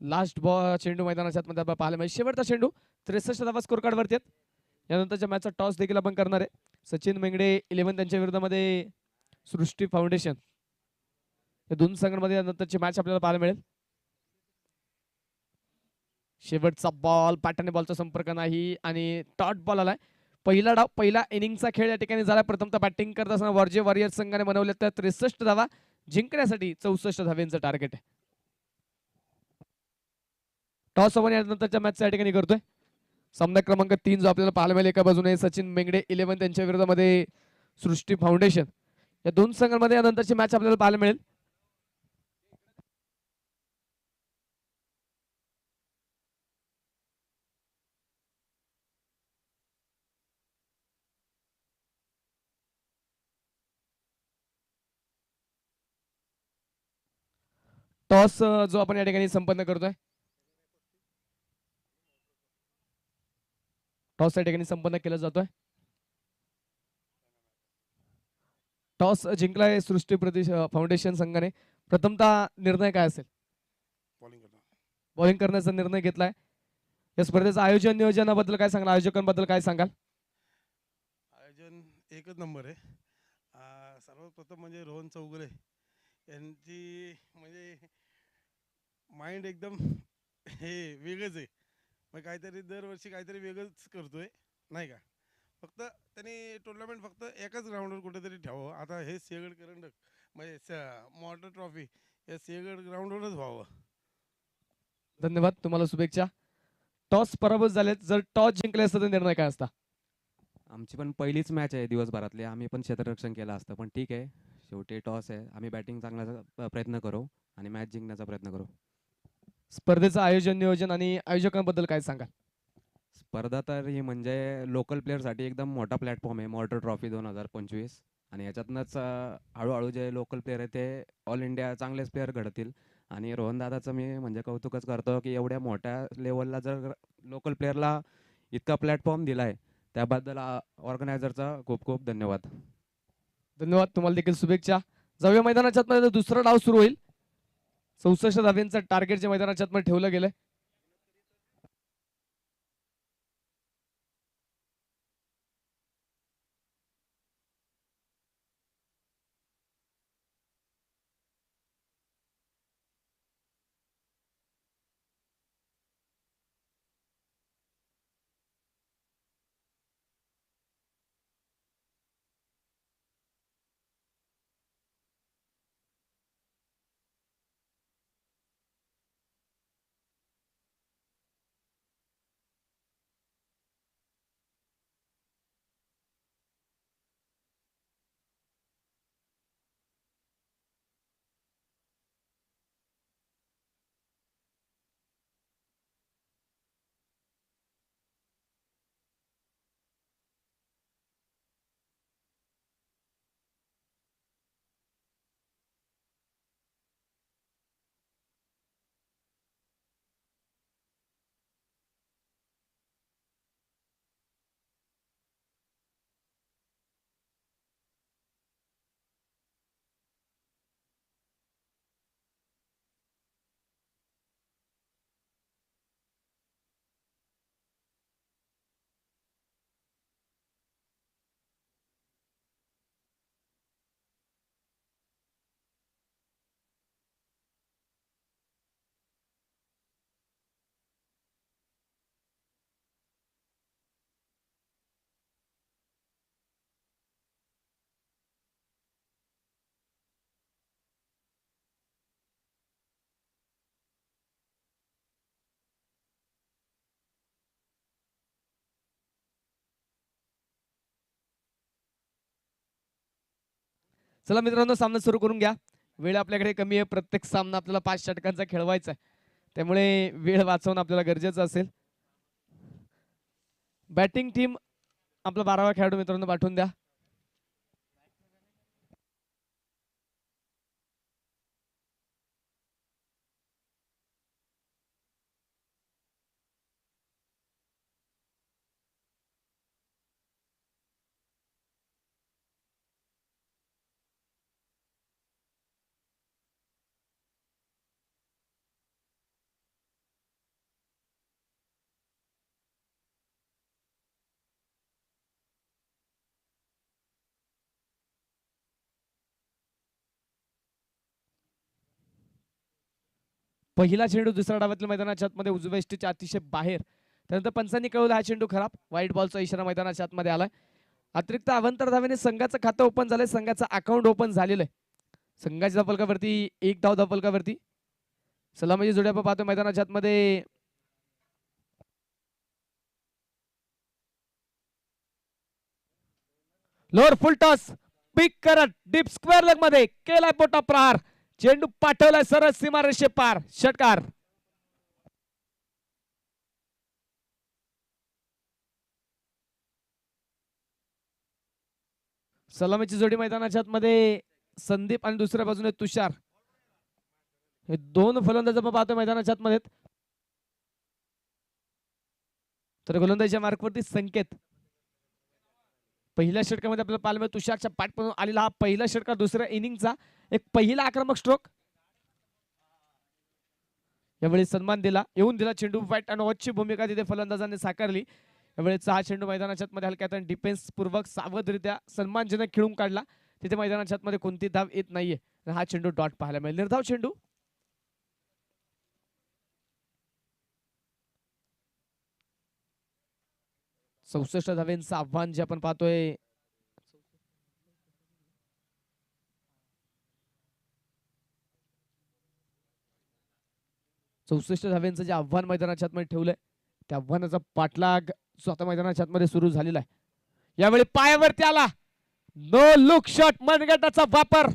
लास्ट बॉल चेंडू मैदानाच्या आतमध्ये आपल्याला पाहायला मिळेल. शेवटचा चेंडू 63 धावा स्कोर कार्ड वरती आहेत. यानंतरच्या मॅचचा टॉस देखील आपण करणार आहे. सचिन मेंगडे 11 त्यांच्या विरोधामध्ये सृष्टी फाउंडेशन या दोन संघांमध्ये यानंतरची मॅच आपल्याला पाहायला मिळेल. शेवटचा बॉल पाटाने बॉलचा संपर्क नाही आणि टॉट बॉल आलाय. पहिला डाव पहिला इनिंगचा खेळ या ठिकाणी झाला. प्रथमतः बॅटिंग करत असताना वॉर्जे वॉरियर्स संघाने बनवले तर 63 धावा जिंकण्यासाठी 64 धाव्यांचं टार्गेट आहे. टॉस ओव्हर यानंतरच्या मॅच या ठिकाणी करतोय. सामना क्रमांक 3 जो आपल्याला पाहायला मिळेल एका बाजूने सचिन मेंगडे 11 त्यांच्या विरोधामध्ये सृष्टी फाउंडेशन या दोन संघांमध्ये यानंतरची मॅच आपल्याला पाहायला मिळेल. टॉस जो आपण या ठिकाणी संपन्न करतोय. टॉस या ठिकाणी संपन्न केला जातोय. टॉस जिंकलाय सृष्टी फाउंडेशन संघाने. प्रथमतः निर्णय काय असेल? बॉलिंग करण्याचा निर्णय घेतलाय. या स्पर्धेचं आयोजन नियोजनाबद्दल काय सांगाल? आयोजकांबद्दल काय सांगाल? आयोजन एकच नंबर आहे. सर्वप्रथम म्हणजे रोहन चौगुले यांची म्हणजे माइंड एकदम हे वेगळंच आहे. मग काहीतरी दरवर्षी काहीतरी वेगळंच करतोय नाही का. फक्त त्यांनी टुर्नामेंट फक्त एकाच ग्राउंडवर कुठेतरी ठेवावं. आता हे सिंहगड करंडक म्हणजे मॉडल ट्रॉफी या सिंहगड ग्राउंडवरच व्हावं. धन्यवाद, तुम्हाला शुभेच्छा. टॉस पराभूत झालेत. जर टॉस जिंकले असतं तर निर्णय काय असता? आमची पण पहिलीच मॅच आहे दिवसभरातली. आम्ही पण क्षेत्ररक्षण केलं असतं, पण ठीक आहे. शेवटी टॉस आहे. आम्ही बॅटिंग चांगल्याचा प्रयत्न करू आणि मॅच जिंकण्याचा प्रयत्न करू. स्पर्धेचं आयोजन नियोजन आणि आयोजकांबद्दल काय सांगाल? स्पर्धा तर ही म्हणजे लोकल प्लेअरसाठी एकदम मोठा प्लॅटफॉर्म आहे. मॉडल ट्रॉफी 2025 आणि याच्यातनंच हळूहळू जे लोकल प्लेअर आहे ते ऑल इंडिया चांगलेच प्लेअर घडतील. आणि रोहन दादाचं मी म्हणजे कौतुकच करतो की एवढ्या मोठ्या लेवलला जर लोकल प्लेअरला इतका प्लॅटफॉर्म दिला आहे, त्याबद्दल ऑर्गनायझरचा खूप खूप धन्यवाद. धन्यवाद, तुम्हाला देखील शुभेच्छा. जाऊया मैदानाच्या आतमध्ये. दुसरा डाव सुरू होईल. 64 धाब्यांचं टार्गेट जे मैदानाच्या आतमध्ये ठेवलं गेलंय. चला मित्रांनो, सामना सुरू करून घ्या. वेळ आपल्याकडे कमी आहे. प्रत्येक सामना आपल्याला 5 षटकांचा खेळवायचा आहे. त्यामुळे वेळ वाचवणं आपल्याला गरजेचं असेल. बॅटिंग टीम आपला 12वा खेळाडू मित्रांनो पाठवून द्या. पहिला चेंडू दुसऱ्या डावातील मैदानाच्या आतमध्ये उजव्या यष्टीच्या अतिशय बाहेर. त्यानंतर पंचांनी कळवलं हा चेंडू खराब. व्हाईट बॉलचा इशारा मैदानाच्या आतमध्ये आलाय. अतिरिक्त अवांतर धावेने संघाचं खातं ओपन झालंय, संघाचं अकाउंट ओपन झालेलं आहे. संघाच्या धावफलकावरती 1 धाव धावफलकावरती. सलामीची जोडी आपण पाहतो मैदानाच्या आतमध्ये. लोअर फुल टॉस पिक करत डीप स्क्वेअर लेग मध्ये केलाय मोठा प्रहार. चेंडू पाठवलाय सरळ सीमारेषे पार. षटकार. सलामीची जोडी मैदानाच्या आतमध्ये संदीप आणि दुसऱ्या बाजूने तुषार. हे दोन फलंदाज आपण पाहतोय मैदानाच्या आतमध्ये. तर गोलंदाजीच्या मार्कवरती संकेत. पहिल्या षटकामध्ये आपल्याला पाहायला मिळेल तुषारच्या पाठपासून आलेला हा पहिला षटकार दुसऱ्या इनिंगचा एक पहिला आक्रमक स्ट्रोक. यावेळी सन्मान दिला, येऊन दिला चेंडू. फाईट आणि वॉचची भूमिका तिथे फलंदाजांनी साकारली. यावेळेचा हा चेंडू मैदानाच्या आतमध्ये हलक्यात आणि डिफेन्स पूर्वक सावधरित्या सन्मानजनक खेळून काढला. तिथे मैदानाच्या आतमध्ये कोणती धाव येत नाहीये. हा चेंडू डॉट पाहायला मिळेल. निर्धाव चेंडू. चौसष्ट धावेंचं आव्हान जे आपण पाहतोय. चौसष्ट धावेंचं जे आव्हान मैदानाच्या आतमध्ये ठेवलंय त्या आव्हानाचा पाठलाग स्वतः मैदानाच्या आतमध्ये सुरू झालेला आहे. यावेळी पायावरती आला. No look shot. मनगटाचा वापर.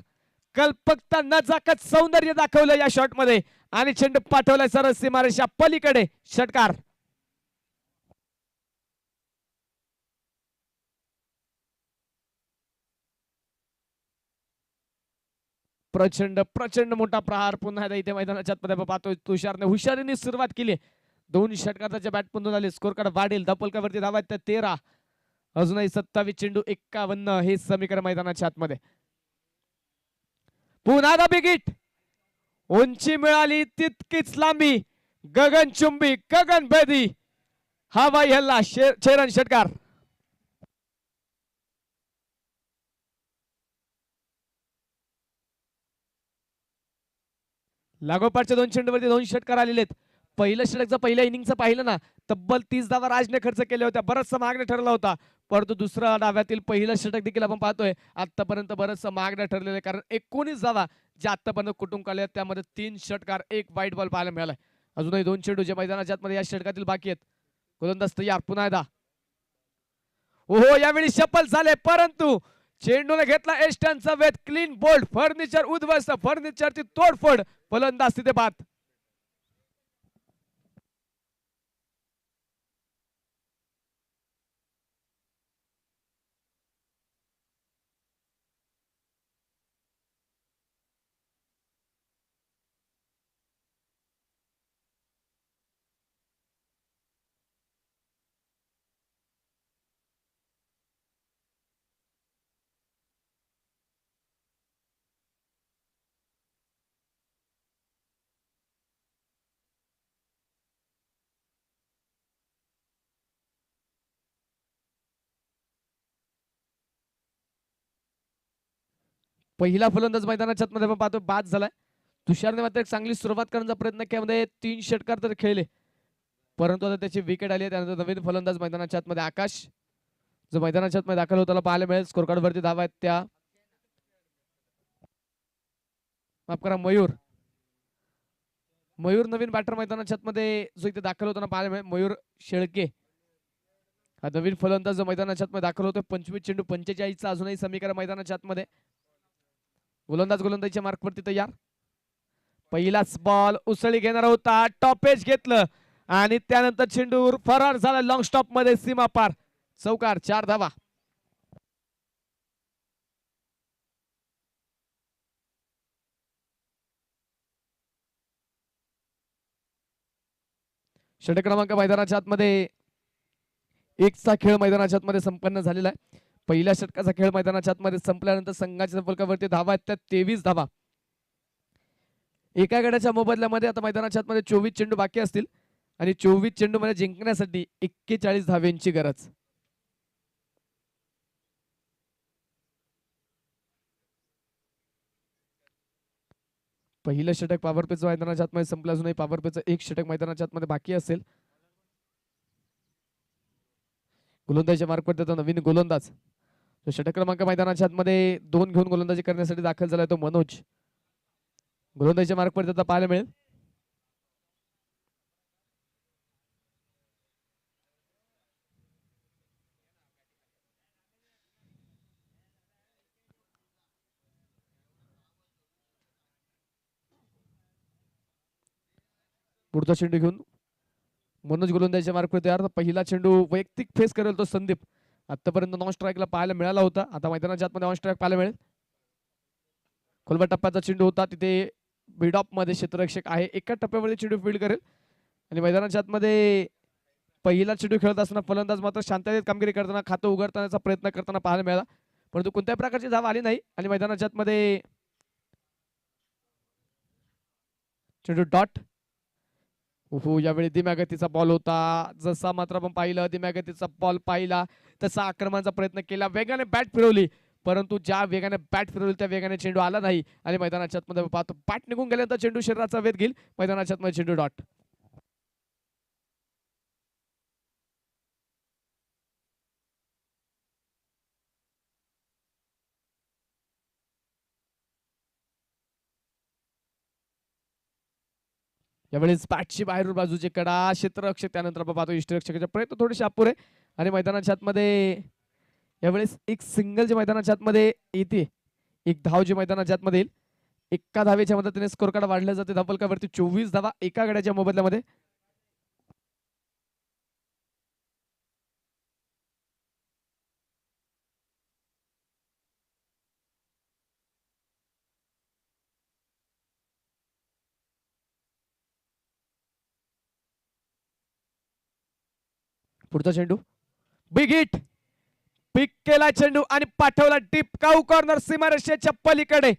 कल्पकता नजाकत सौंदर्य दाखवलं या शॉट मध्ये आणि चेंडू पाठवलाय सरळ सीमारेषा पलीकडे. षटकार. प्रचंड प्रचंड मोठा प्रहार पुन्हा एकदा इथे मैदानाच्या आतमध्ये आपण पाहतोय. तुषारने हुशारीने सुरुवात केली. दोन षटकाराच्या बॅट पण आले. स्कोर कार्ड वाढेल. धपलकावरती धावा आहेत 13. अजूनही 27 चेंडू 51 हे समीकरण मैदानाच्या आतमध्ये. पुन्हा दा बिग हिट. उंची मिळाली तितकीच लांबी. गगनचुंबी गगनभेदी हवाई हल्ला. छेरन षटकार. लागोपाठच्या दोन चेंडूवरती 2 षटकार आलेले आहेत. पहिलं षटकचं पहिल्या इनिंगचं पाहिलं ना, तब्बल 30 धावा राजने खर्च केल्या होत्या. बरचसा मागणं ठरला होता. परंतु दुसऱ्या डाव्यातील पहिलं षटक देखील आपण पाहतोय आतापर्यंत बरचसं मागणं ठरलेलं आहे. कारण 19 धावा ज्या आतापर्यंत कुटुंब काढल्या त्यामध्ये 3 षटकार 1 वाईट बॉल पाहायला मिळालाय. अजूनही 2 चेंडू जे मैदानाच्या आतमध्ये या षटकातील बाकी आहेत. गोलंदाज तयार. पुन्हा एकदा. ओहो, यावेळी सफल झाले परंतु चेंडूने घेतला एस्टनचा वेध. Clean bowled. फर्निचर उद्ध्वस्त. फर्निचरची तोडफोड. फलंदाज तिथे बाद. पहिला फलंदाज मैदानाच्या आतमध्ये आपण पाहतो बाद झालाय. तुषारने मात्र एक चांगली सुरुवात करण्याचा प्रयत्न केला. 3 षटकार तर खेळले परंतु आता त्याची विकेट आली आहे. त्यानंतर नवीन फलंदाज मैदानाच्या आतमध्ये आकाश जो मैदानाच्या आतमध्ये दाखल होताना पाहायला मिळेल. स्कोर कार्ड वरती धावा आहेत त्या. माफ करा, मयूर. मयूर नवीन बॅटर मैदानाच्या आतमध्ये जो इथे दाखल होताना पाहायला मिळेल. मयूर शेळके हा नवीन फलंदाज जो मैदानाच्या आतमध्ये दाखल होतो. 25 चेंडू 45 अजूनही समीकरण मैदानाच्या आतमध्ये. गोलंदाज गोलंदाजीच्या मार्कवरती तयार. पहिलाच बॉल उसळी घेणार होता. टॉपेज घेतलं आणि त्यानंतर चेंडू फरार झाला लॉंग स्टॉप मध्ये. सीमा पार. चौकार. 4 धावा. षटक क्रमांक मैदानाच्या आतमध्ये 1चा खेळ मैदानाच्या आतमध्ये संपन्न झालेला आहे. पहिल्या षटकाचा खेळ मैदानाच्या आतमध्ये संपल्यानंतर संघाच्या फलकावरती धावा आहेत त्या 23 धावा. एका गड्याच्या मोबदल्यामध्ये आता मैदानाच्या आतमध्ये 24 चेंडू बाकी असतील आणि 24 चेंडू मध्ये जिंकण्यासाठी 41 धावेंची गरज. पहिलं षटक पॉवर प्लेचं मैदानाच्या आतमध्ये संपलं, अजूनही पॉवर प्लेचं एक षटक मैदानाच्या आतमध्ये बाकी असेल. गोलंदाजीच्या मार्कवर त्याचा नवीन गोलंदाज षटक क्रमांक मैदानाच्या आतमध्ये 2 घेऊन गोलंदाजी करण्यासाठी दाखल झालाय तो मनोज. गोलंदाजीच्या मार्कवर त्याचा पाहायला मिळेल. पुढचा चेंडू घेऊन मनोज गोलंदाजीच्या मार्कवर तयार. पहिला चेंडू वैयक्तिक फेस करेल तो संदीप. आतापर्यंत नॉन स्ट्राईकला पाहायला मिळाला होता, आता मैदानाच्या आतमध्ये ऑन स्ट्राईक पाहायला मिळेल. खोलवा टप्प्याचा चेंडू होता, तिथे मिड ऑफ मध्ये क्षेत्ररक्षक आहे, एका टप्प्यामध्ये चेंडू फील्ड करेल. आणि मैदानाच्या आतमध्ये पहिला चेंडू खेळत असताना फलंदाज मात्र शांततेत कामगिरी करताना खातं उघडतानाचा प्रयत्न करताना पाहायला मिळाला, परंतु कोणत्याही प्रकारची धाव आली नाही. आणि मैदानाच्या आतमध्ये चेंडू डॉट. हो, यावेळी धीम्या गतीचा बॉल होता, जसा मात्र आपण पाहिलं धीम्या गतीचा बॉल पाहिला तसा आक्रमणाचा प्रयत्न केला, वेगाने बॅट फिरवली, परंतु ज्या वेगाने बॅट फिरवली त्या वेगाने चेंडू आला नाही. आणि मैदानाच्या आतमध्ये पाहतो बॅट निघून गेल्यानंतर चेंडू शरीराचा वेध घेईल. मैदानाच्या आतमध्ये चेंडू डॉट. यावेळेस बॅटची बाहेरून बाजूचे कडा, क्षेत्ररक्षक, त्यानंतर आपण पाहतो इष्टरक्षकाचे प्रयत्न थोडेसे अपुरे. आणि मैदानाच्या आतमध्ये यावेळेस एक सिंगल जे मैदानाच्या आतमध्ये येते, एक धाव जे मैदानाच्या आतमध्ये येईल, एका धावेच्या मदतीने स्कोर कार्ड वाढले जाते. धावफलकावरती 24 धावा एका गड्याच्या मोबदल्यामध्ये. पुढचा चेंडू बिग हिट, पिक केला चेंडू आणि पाठवला डीप काऊ कॉर्नर सीमारेषेच्या पलीकडे.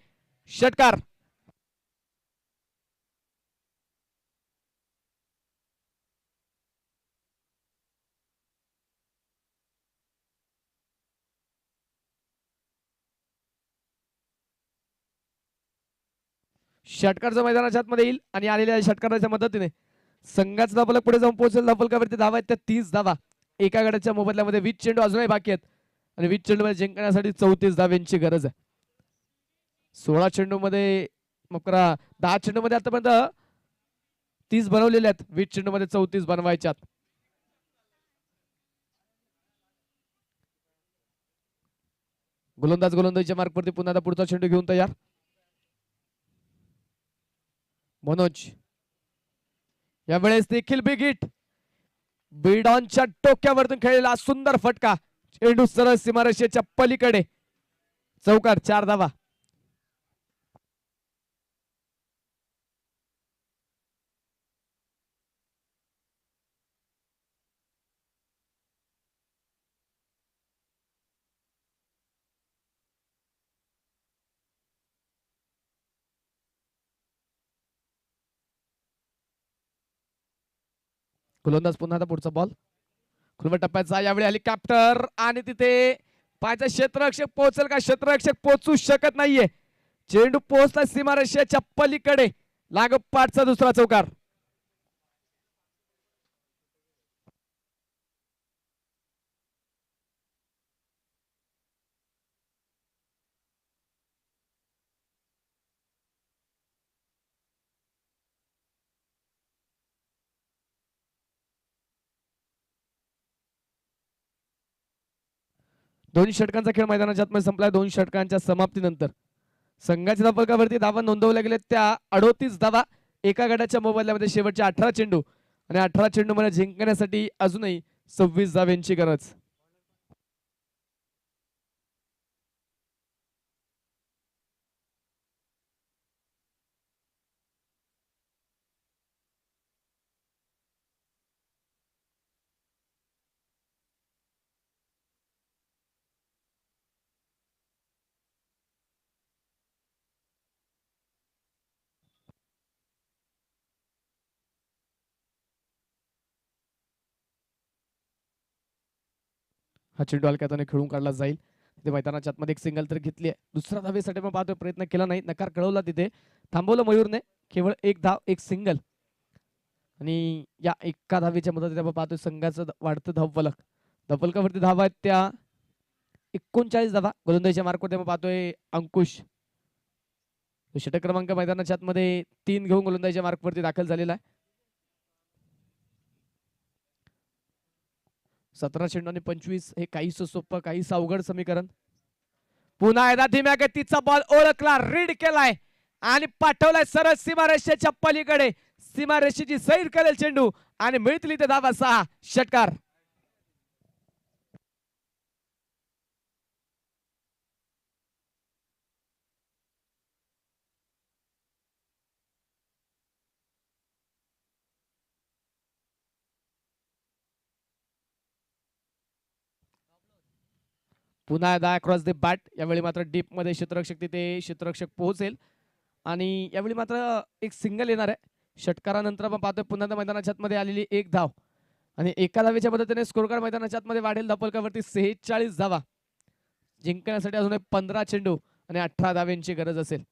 षटकार. षटकारचा मैदानाच्या आतमध्ये येईल आणि आलेल्या षटकाराच्या मदतीने संघाचा धावफलक पुढे जाऊन पोहोचेल. धावफलकावरती धावा आहेत त्या 30 धावा एका गड्याच्या मोबदल्यामध्ये. 20 चेंडू अजूनही बाकी आहेत आणि 20 चेंडू मध्ये जिंकण्यासाठी 34 धाव्यांची गरज आहे. 16 चेंडू मध्ये 10 चेंडू मध्ये आतापर्यंत 30 बनवलेले आहेत, 20 चेंडू मध्ये 34 बनवायच्यात. गोलंदाजीच्या मार्कवरती पुन्हा पुढचा चेंडू घेऊन तयार मनोज. यावेळेस देखील बिग हिट, बिडॉनच्या टोक्यावरतून खेळलेला सुंदर फटका, चेंडू सरळ सीमारेषेच्या पलीकडे. चौकार, 4 धावा. गोलंदाज पुन्हा पुढचा बॉल खुलवा टप्प्याचा, यावेळी हेलिकॉप्टर आणि तिथे पायचा क्षेत्ररक्षक पोहोचेल का? क्षेत्ररक्षक पोहोचू शकत नाहीये. चेंडू पोहोचला सीमारेषेच्या पलीकडे. लागोपाठचा दुसरा चौकार. दोन षटकांचा खेळ मैदानाच्या आतमध्ये संपलाय. 2 षटकांच्या समाप्तीनंतर संघाच्या धावफलकावरती धावा नोंदवल्या गेल्या त्या 38 धावा एका गटाच्या मोबदल्यामध्ये. शेवटचे 18 चेंडू आणि 18 चेंडू मध्ये जिंकण्यासाठी अजूनही 26 धाव्यांची गरज. हा चेंडू हलक्या हाताने खेळून काढला जाईल. ते मैदानाच्या आतमध्ये एक सिंगल तर घेतली आहे. दुसऱ्या धावेसाठी मग पाहतोय प्रयत्न केला नाही, नकार कळवला तिथे, थांबवलं मयूरने. केवळ एक धाव एक सिंगल. आणि या एका धावेच्या मदतीने आपण पाहतोय संघाचं वाढतं धावफलक. धावफलकावरती धावा आहेत त्या 39 धावा. गोलंदाजीच्या मार्कवरती आपण पाहतोय अंकुश षटक क्रमांक मैदानाच्या आतमध्ये 3 घेऊन गोलंदाजीच्या मार्कवरती दाखल झालेला आहे. 17 चेंडू आणि 25 हे काहीच सोपं काहीच अवघड समीकरण. पुन्हा एकदा धीम्या गतीचा बॉल ओळखला, रीड केलाय आणि पाठवलाय सरळ सीमारेषेच्या पलीकडे. सीमारेषेची सैर करेल चेंडू आणि मिळतील इथे धावा 6. षटकार. पुन्हा एकदा क्रॉस द बॅट. यावेळी मात्र डीप मध्ये क्षेत्ररक्षक तिथे क्षेत्ररक्षक पोहोचेल आणि यावेळी मात्र एक सिंगल येणार आहे. षटकारानंतर आपण पाहतोय पुन्हा एकदा मैदानाच्या आतमध्ये आलेली एक धाव आणि एका धावेच्या मदतीने स्कोर कार्ड मैदानाच्या आतमध्ये वाढेल. धावफलकावरती 46 धावा. जिंकण्यासाठी अजून 15 चेंडू आणि 18 धाव्यांची गरज असेल.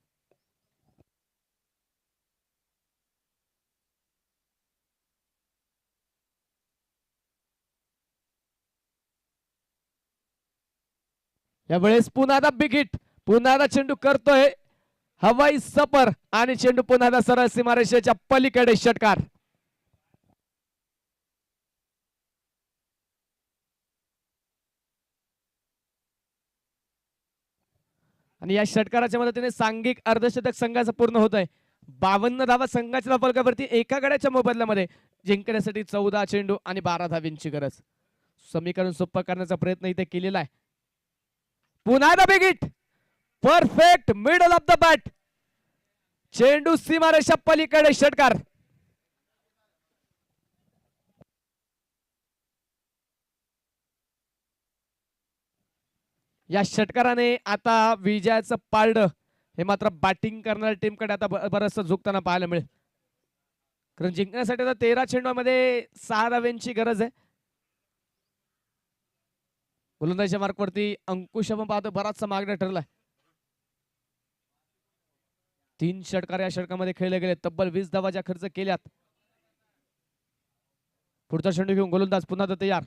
यावेळेस पुन्हा एकदा बिग हिट. पुन्हा एकदा चेंडू करतोय हवाई सफर आणि चेंडू पुन्हा एकदा सरळ सीमारेषेच्या पलीकडे. षटकार. आणि या षटकाराच्या मदतीने सांघिक अर्धशतक संघाचं पूर्ण होत आहे. 52 धावा संघाच्या धावफलकावरती एका गड्याच्या मोबदल्यामध्ये. जिंकण्यासाठी 14 चेंडू आणि 12 धाव्यांची गरज. समीकरण सोपं करण्याचा प्रयत्न इथे केलेला आहे. पुन्हा एकदा big hit. Perfect middle of the bat. चेंडू सीमारेषा पलीकडे. षटकार. या षटकाराने आता विजयाचं पारड हे मात्र बॅटिंग करणाऱ्या टीमकडे आता बरंच झुकताना पाहायला मिळेल. कारण जिंकण्यासाठी आता 13 चेंडूमध्ये 6 धाव्यांची गरज आहे. गोलंदाजीच्या मार्कवरती अंकुश आपण पाहतो बराचसा मागणं ठरलाय. 3 षटकार या षटकामध्ये खेळले गेले. तब्बल 20 धावा ज्या खर्च केल्यात. पुढचा चेंडू घेऊन गोलंदाज पुन्हा तर तयार.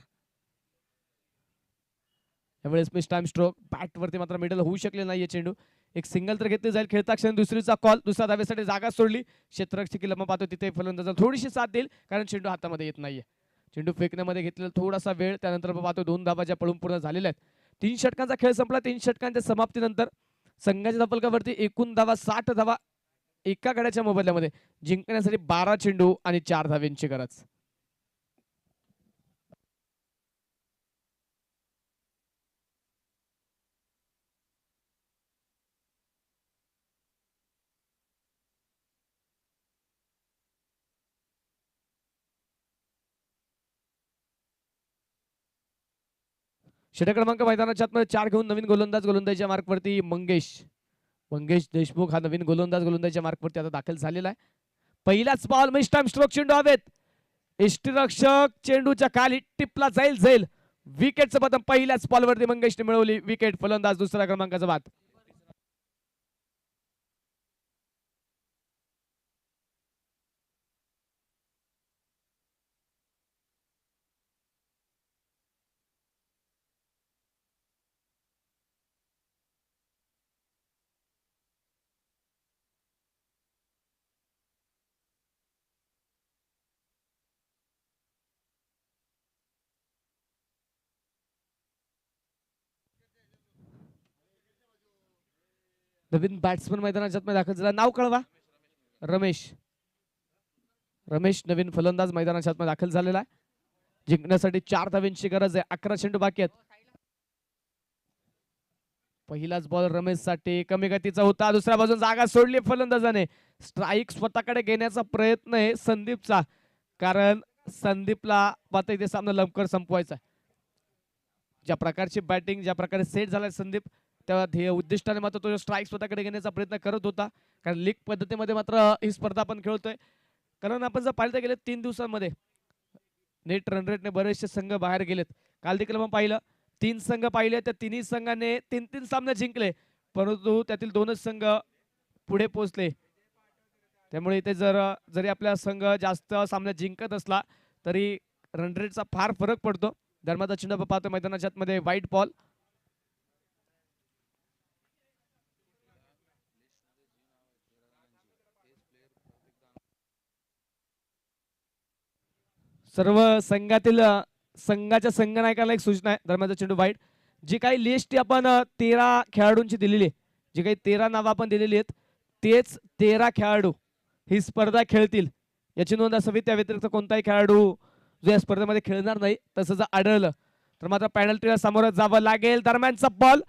यावेळेस मिस टाइम स्ट्रोक. बॅट वरती मात्र मिडल होऊ शकले नाहीये चेंडू. एक सिंगल तर घेतली जाईल. खेळता क्षणी दुसरीचा कॉल. दुसऱ्या धावेसाठी जागा सोडली. क्षेत्ररक्षक लंब पाहतो तिथे फलंदाज थोडीशी साथ देईल कारण चेंडू हातामध्ये येत नाहीये. चेंडू फेकण्यामध्ये घेतलेला थोडासा वेळ. त्यानंतर पाहतो 2 धावा ज्या पळून पूर्ण झालेल्या आहेत. 3 षटकांचा खेळ संपला. 3 षटकांच्या समाप्तीनंतर संघाच्या धावफलकावरती एकूण धावा 60 धावा एका गड्याच्या मोबदल्यामध्ये. जिंकण्यासाठी 12 चेंडू आणि 4 धाव्यांची गरज. षटक क्रमांक मैदानाच्या आतमध्ये 4 घेऊन नवीन गोलंदाज गोलंदाजीच्या मार्कवरती मंगेश देशमुख हा नवीन गोलंदाज गोलंदाजीच्या मार्कवरती आता दाखल झालेला आहे. पहिलाच बॉल मिस टाइम स्ट्रोक. चेंडू हवेत. यष्टीरक्षक चेंडूच्या खाली टिपला जाईल. विकेटचं पतन पहिल्याच बॉलवरती मंगेशने मिळवली. विकेट. फलंदाज दुसऱ्या क्रमांकाचा बाद. नवीन बॅट्समन मैदानाच्या आतमध्ये दाखल झाला. नाव कळवा. रमेश नवीन फलंदाज मैदानाच्या आतमध्ये दाखल झालेला आहे. जिंकण्यासाठी 4 धाव्यांची गरज आहे. 11 चेंडू बाकी आहेत. पहिलाच बॉल रमेश साठी कमी गतीचा होता. दुसऱ्या बाजून जागा सोडली फलंदाजाने. स्ट्राईक स्वतःकडे घेण्याचा प्रयत्न आहे संदीपचा. कारण संदीपला आता इथे सामना लवकर संपवायचा आहे. ज्या प्रकारची बॅटिंग ज्या प्रकारे सेट झालाय संदीप त्या ध्येय उद्दिष्टाने मात्र तो स्ट्राईक स्वतःकडे घेण्याचा प्रयत्न करत होता. कारण लीग पद्धतीमध्ये मात्र ही स्पर्धा आपण खेळतोय. कारण आपण जर पाहिलं गेले 3 दिवसांमध्ये नेट रन रेटने बरेचसे संघ बाहेर गेलेत. काल देखील आपण पाहिलं 3 संघ पाहिले तर तिन्ही संघाने 3-3 सामने जिंकले, परंतु त्यातील 2च संघ पुढे पोहोचले. त्यामुळे इथे जरी आपला संघ जास्त सामने जिंकत असला तरी रन रेटचा फार फरक पडतो. धर्माचा चेंडू पाहतो मैदानाच्या आतमध्ये, वाईट बॉल. सर्व संघाच्या संघनायकाला एक सूचना आहे. धर्माचा चेंडू वाईट. जी काही लिस्ट आपण 13 खेळाडूंची दिलेली आहे, जी काही 13 नावं आपण दिलेली आहेत, तेच 13 खेळाडू ही स्पर्धा खेळतील याची नोंद असावी. त्या व्यतिरिक्त कोणताही खेळाडू जो या स्पर्धेमध्ये खेळणार नाही तसं जर आढळलं तर मात्र पेनल्टीला सामोरं जावं लागेल. दरम्यानचा बॉल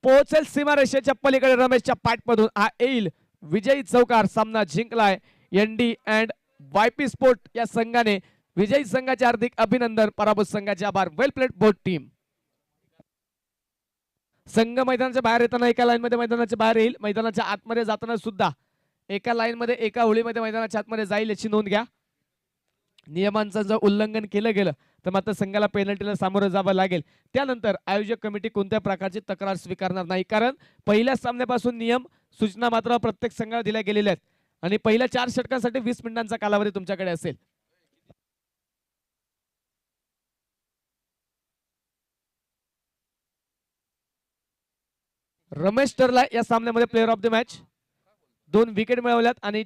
पोहोचेल सीमारेषेच्या पलीकडे, रमेशच्या पाठमधून हा येईल. विजयी चौकार. सामना जिंकलाय एनडी अँड वायपी स्पोर्ट या संघाने. विजयी संघाचे हार्दिक अभिनंदन, पराभूत संघाचे आभार. वेल प्लेड बोथ टीम. संघ मैदानाच्या बाहेर येताना एका लाईन मध्ये मैदानाच्या बाहेर येईल, मैदानाच्या आतमध्ये जाताना सुद्धा एका लाईन मध्ये एका होळीमध्ये मैदानाच्या आतमध्ये जाईल याची नोंद घ्या. नियमांचं जर उल्लंघन केलं गेलं तर मात्र संघाला पेनल्टीला सामोरं जावं लागेल. त्यानंतर आयोजक कमिटी कोणत्या प्रकारची तक्रार स्वीकारणार नाही, कारण पहिल्या सामन्यापासून नियम सूचना मात्र प्रत्येक संघाला दिल्या गेलेल्या आहेत आणि पहिल्या 4 षटकांसाठी 20 मिनिटांचा कालावधी तुमच्याकडे असेल. रमेश ठरला या सामन्यामध्ये player of the match. 2 wicket मिळवल्यात आणि